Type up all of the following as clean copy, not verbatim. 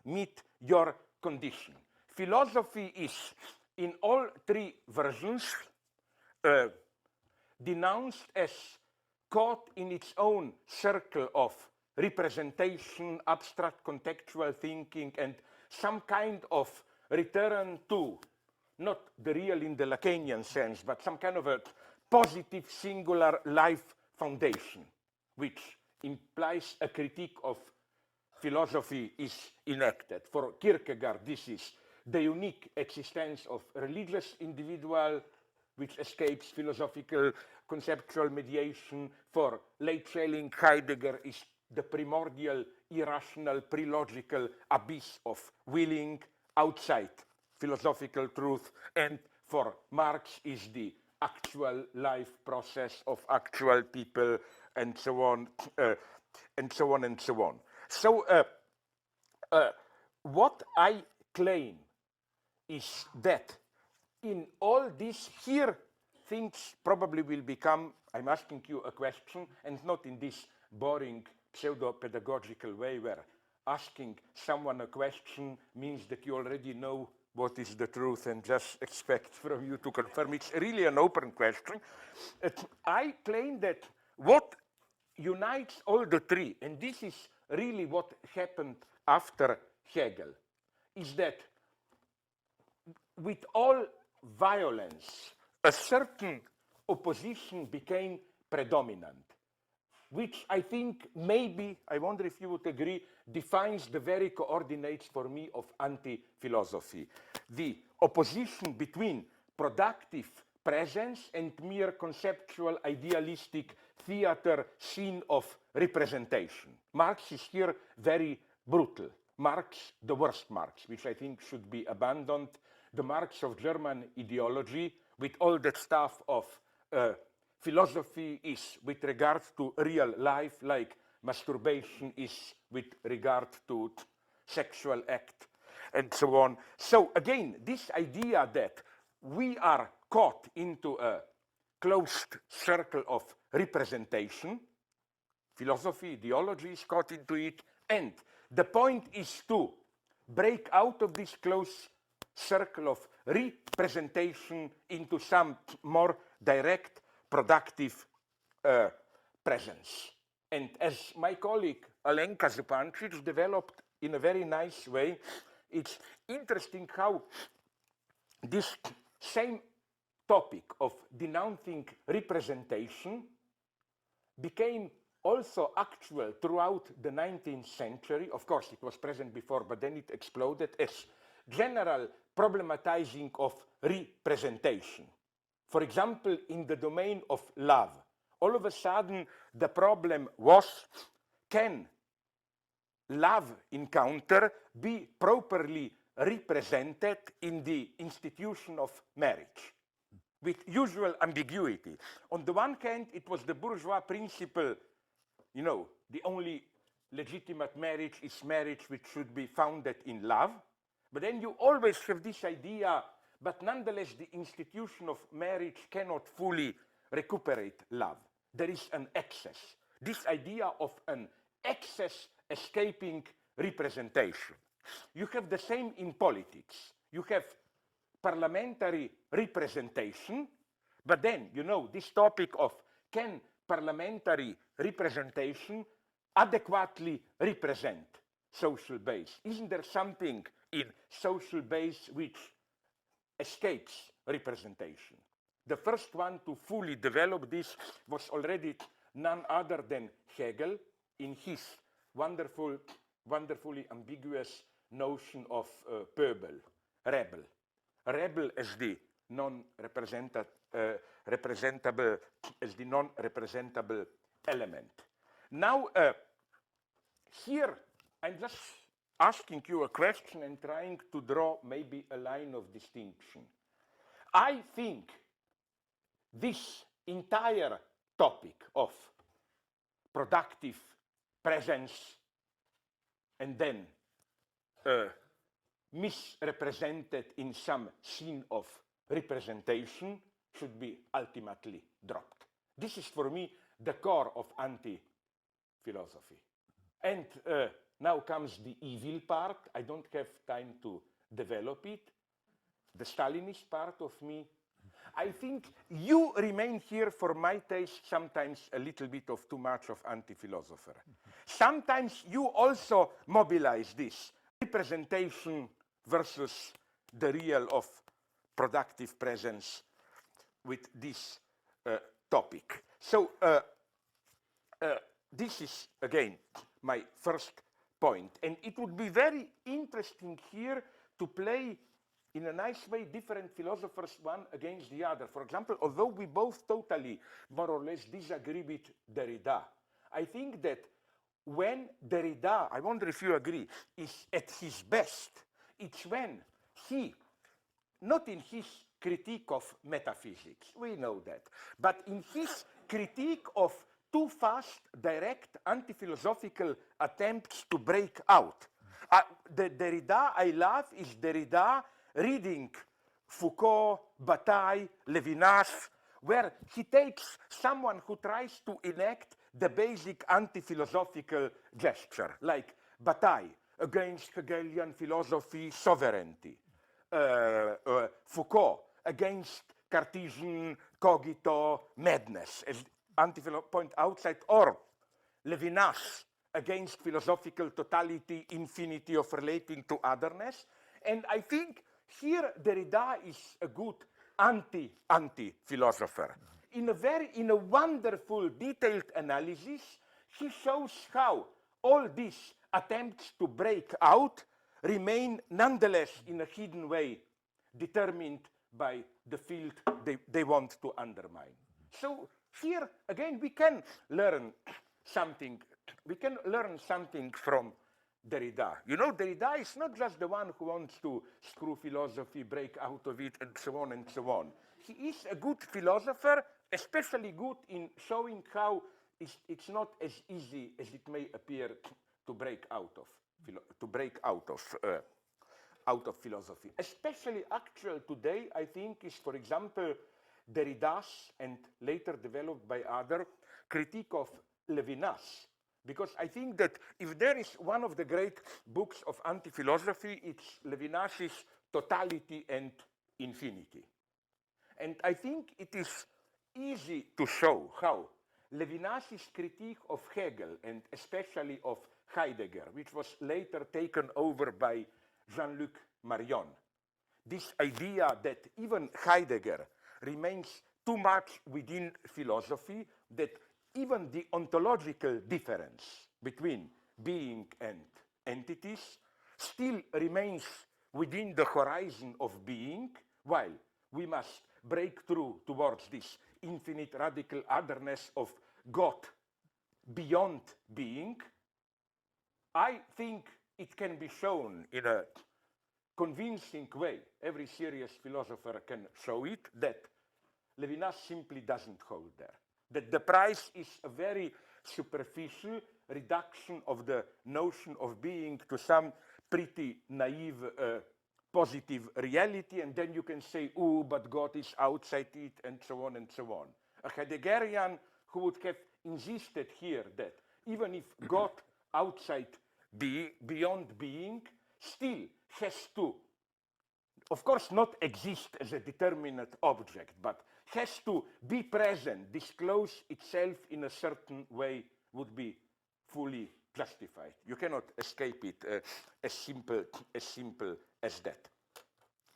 meet your condition. Philosophy is, in all three versions, denounced as caught in its own circle of representation, abstract contextual thinking, and some kind of return to, not the real in the Lacanian sense, but some kind of a positive singular life foundation, which implies a critique of philosophy is enacted. For Kierkegaard, this is the unique existence of religious individual which escapes philosophical conceptual mediation. For late Schelling, Heidegger is the primordial, irrational, pre-logical abyss of willing outside philosophical truth. And for Marx is the actual life process of actual people, and so on, and so on, and so on. So what I claim is that in all this here, things probably will become, I'm asking you a question, and not in this boring pseudo-pedagogical way where asking someone a question means that you already know what is the truth and just expect from you to confirm. It's really an open question. I claim that what unites all the three, and this is really what happened after Hegel, is that with all violence, a certain opposition became predominant, which I think maybe, I wonder if you would agree, defines the very coordinates for me of anti-philosophy. The opposition between productive presence and mere conceptual, idealistic theater scene of representation. Marx is here very brutal. Marx, the worst Marx, which I think should be abandoned. The Marx of German ideology, with all that stuff of philosophy is with regard to real life, like masturbation is with regard to sexual act, and so on. So again, this idea that we are caught into a closed circle of representation, philosophy, ideology is caught into it, and the point is to break out of this closed circle of representation into some more direct, productive presence. And as my colleague Alenka Zupancic developed in a very nice way, it's interesting how this same topic of denouncing representation became also actual throughout the 19th century. Of course, it was present before, but then it exploded as general problematizing of representation. For example, in the domain of love, all of a sudden the problem was, can love encounter be properly represented in the institution of marriage, with usual ambiguity. On the one hand, it was the bourgeois principle, you know, the only legitimate marriage is marriage which should be founded in love. But then you always have this idea, but nonetheless the institution of marriage cannot fully recuperate love. There is an excess. This idea of an excess escaping representation. You have the same in politics. You have parliamentary representation, but then, you know, this topic of can parliamentary representation adequately represent social base? Isn't there something in social base which escapes representation? The first one to fully develop this was already none other than Hegel in his wonderfully ambiguous notion of Pöbel, rebel. Rebel as the non-representable element. Now, here I'm just asking you a question and trying to draw maybe a line of distinction. I think this entire topic of productive presence and then misrepresented in some scene of representation should be ultimately dropped. This is for me the core of anti-philosophy. And Now comes the evil part. I don't have time to develop it. The Stalinist part of me. I think you remain here, for my taste, sometimes a little bit of too much of anti-philosopher. Sometimes you also mobilize this representation versus the real of productive presence with this topic. So this is, again, my first point. And it would be very interesting here to play in a nice way different philosophers one against the other. For example, although we both totally more or less disagree with Derrida, I think that when Derrida, I wonder if you agree, is at his best, it's when he, not in his critique of metaphysics, we know that, but in his critique of too fast, direct, anti-philosophical attempts to break out. The Derrida I love is Derrida reading Foucault, Bataille, Levinas, where he takes someone who tries to enact the basic anti-philosophical gesture, like Bataille against Hegelian philosophy, sovereignty, Foucault against Cartesian cogito, madness, as anti-philosopher point outside, or Levinas against philosophical totality, infinity of relating to otherness. And I think here Derrida is a good anti-philosopher. In a wonderful, detailed analysis, he shows how all these attempts to break out remain nonetheless in a hidden way determined by the field they want to undermine. So here, again, we can learn something. We can learn something from Derrida. You know, Derrida is not just the one who wants to screw philosophy, break out of it, and so on and so on. He is a good philosopher, especially good in showing how it's not as easy as it may appear to break out of philosophy. Especially actual today, I think, is, for example, Derrida's, and later developed by others, critique of Levinas. Because I think that if there is one of the great books of anti-philosophy, it's Levinas's Totality and Infinity. And I think it is easy to show how Levinas's critique of Hegel, and especially of Heidegger, which was later taken over by Jean-Luc Marion, this idea that even Heidegger remains too much within philosophy, that even the ontological difference between being and entities still remains within the horizon of being, while we must break through towards this infinite radical otherness of God beyond being. I think it can be shown in a convincing way, every serious philosopher can show it, that Levinas simply doesn't hold there. That the price is a very superficial reduction of the notion of being to some pretty naive, positive reality, and then you can say, oh, but God is outside it, and so on and so on. A Heideggerian who would have insisted here that even if God outside beyond being still has to, of course, not exist as a determinate object, but has to be present, disclose itself in a certain way, would be fully justified. You cannot escape it as simple as that.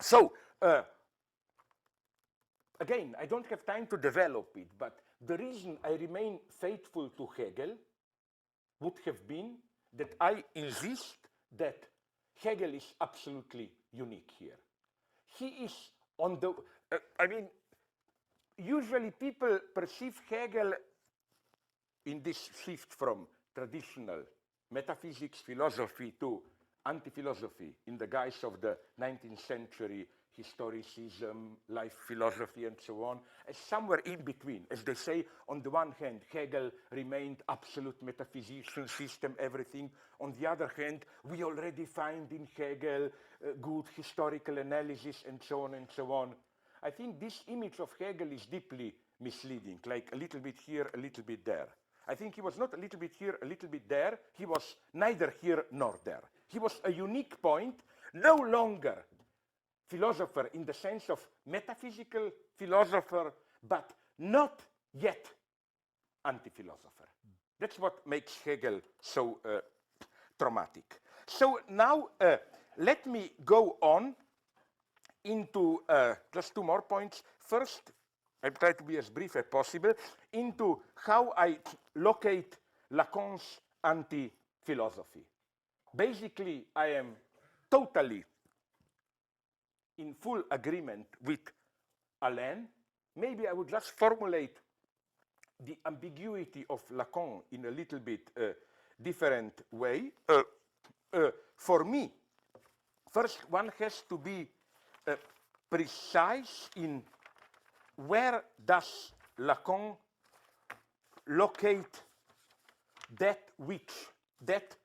So, again, I don't have time to develop it, but the reason I remain faithful to Hegel would have been that I insist that Hegel is absolutely unique here. He is on the, usually people perceive Hegel in this shift from traditional metaphysics, philosophy to anti-philosophy in the guise of the 19th century historicism, life philosophy, and so on, as somewhere in between. As they say, on the one hand, Hegel remained absolute metaphysician, system, everything. On the other hand, we already find in Hegel good historical analysis, and so on and so on. I think this image of Hegel is deeply misleading, like a little bit here, a little bit there. I think he was not a little bit here, a little bit there. He was neither here nor there. He was a unique point, no longer philosopher in the sense of metaphysical philosopher, but not yet anti-philosopher. That's what makes Hegel so traumatic. So now let me go on into just two more points. First, I'll try to be as brief as possible, into how I locate Lacan's anti-philosophy. Basically, I am totally in full agreement with Alain. Maybe I would just formulate the ambiguity of Lacan in a little bit different way. For me, first one has to be precise in where does Lacan locate that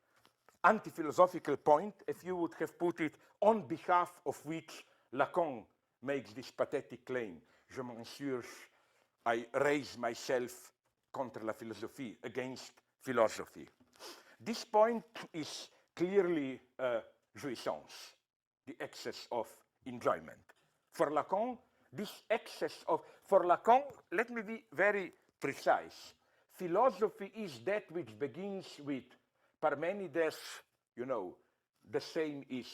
anti-philosophical point, if you would have put it, on behalf of which Lacan makes this pathetic claim. Je m'insurge, I raise myself contre la philosophie, against philosophy. This point is clearly jouissance, the excess of enjoyment. For Lacan, for Lacan, let me be very precise. Philosophy is that which begins with Parmenides, you know, the same is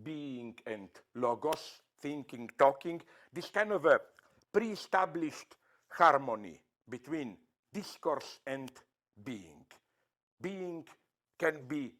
being and logos, thinking, talking, this kind of a pre-established harmony between discourse and being. Being can be